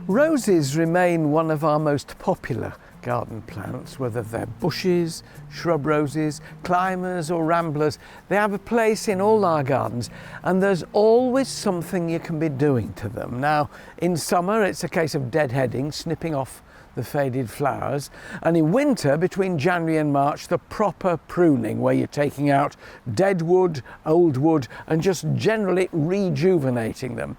Roses remain one of our most popular garden plants, whether they're bushes, shrub roses, climbers or ramblers. They have a place in all our gardens, and there's always something you can be doing to them. Now, in summer it's a case of deadheading, snipping off the faded flowers, and in winter, between January and March, the proper pruning, where you're taking out dead wood, old wood, and just generally rejuvenating them.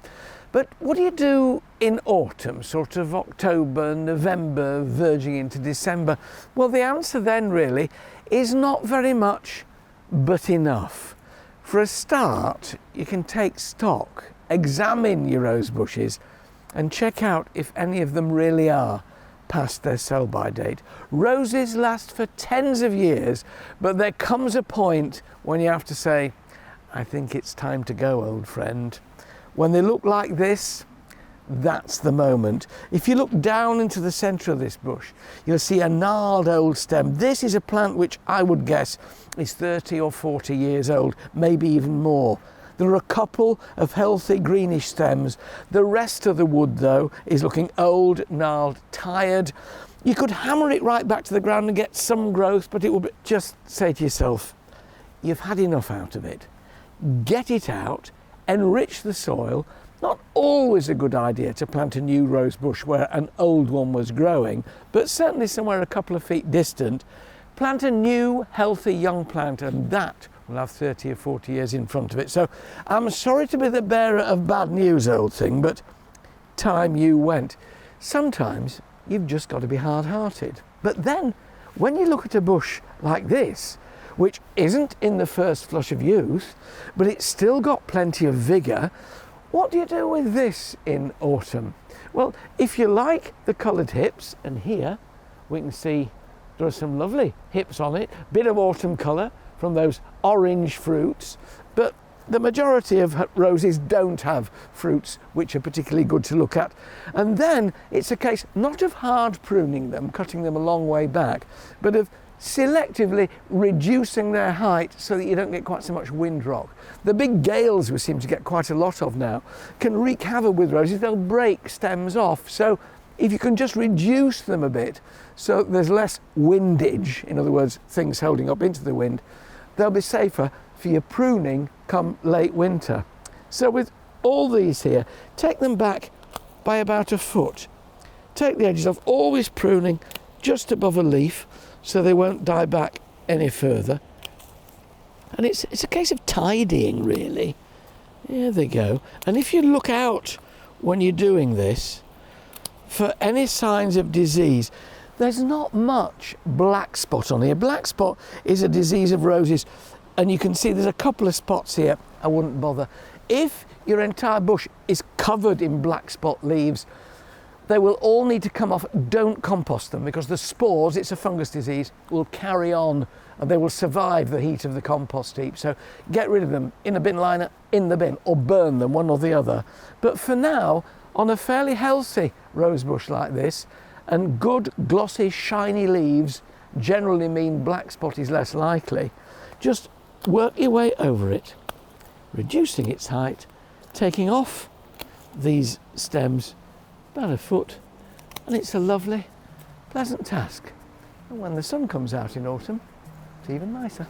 But what do you do in autumn, sort of October, November, verging into December? Well, the answer then really is not very much, but enough. For a start, you can take stock, examine your rose bushes, and check out if any of them really are past their sell-by date. Roses last for tens of years, but there comes a point when you have to say, I think it's time to go, old friend. When they look like this, that's the moment. If you look down into the centre of this bush, you'll see a gnarled old stem. This is a plant which I would guess is 30 or 40 years old, maybe even more. There are a couple of healthy greenish stems. The rest of the wood, though, is looking old, gnarled, tired. You could hammer it right back to the ground and get some growth, but it will just say to yourself, you've had enough out of it. Get it out, enrich the soil. Not always a good idea to plant a new rose bush where an old one was growing, but certainly somewhere a couple of feet distant. Plant a new, healthy young plant, and that will have 30 or 40 years in front of it. So I'm sorry to be the bearer of bad news, old thing, but time you went. Sometimes you've just got to be hard-hearted. But then, when you look at a bush like this, which isn't in the first flush of youth, but it's still got plenty of vigour, what do you do with this in autumn? Well, if you like the coloured hips, and here we can see there are some lovely hips on it, bit of autumn colour from those orange fruits, but the majority of roses don't have fruits which are particularly good to look at. And then it's a case not of hard pruning them, cutting them a long way back, but of selectively reducing their height so that you don't get quite so much windrock. The big gales we seem to get quite a lot of now can wreak havoc with roses. They'll break stems off. So if you can just reduce them a bit so there's less windage, in other words, things holding up into the wind, they'll be safer for your pruning come late winter. So with all these here, take them back by about a foot. Take the edges off, always pruning just above a leaf so they won't die back any further. And it's a case of tidying, really. There they go. And if you look out when you're doing this for any signs of disease, there's not much black spot on here. Black spot is a disease of roses, and you can see there's a couple of spots here. I wouldn't bother. If your entire bush is covered in black spot leaves, they will all need to come off. Don't compost them, because the spores, it's a fungus disease, will carry on and they will survive the heat of the compost heap. So get rid of them in a bin liner, in the bin, or burn them, one or the other. But for now, on a fairly healthy rose bush like this, and good glossy shiny leaves generally mean black spot is less likely, just work your way over it, reducing its height, taking off these stems about a foot, and it's a lovely, pleasant task. And when the sun comes out in autumn, it's even nicer.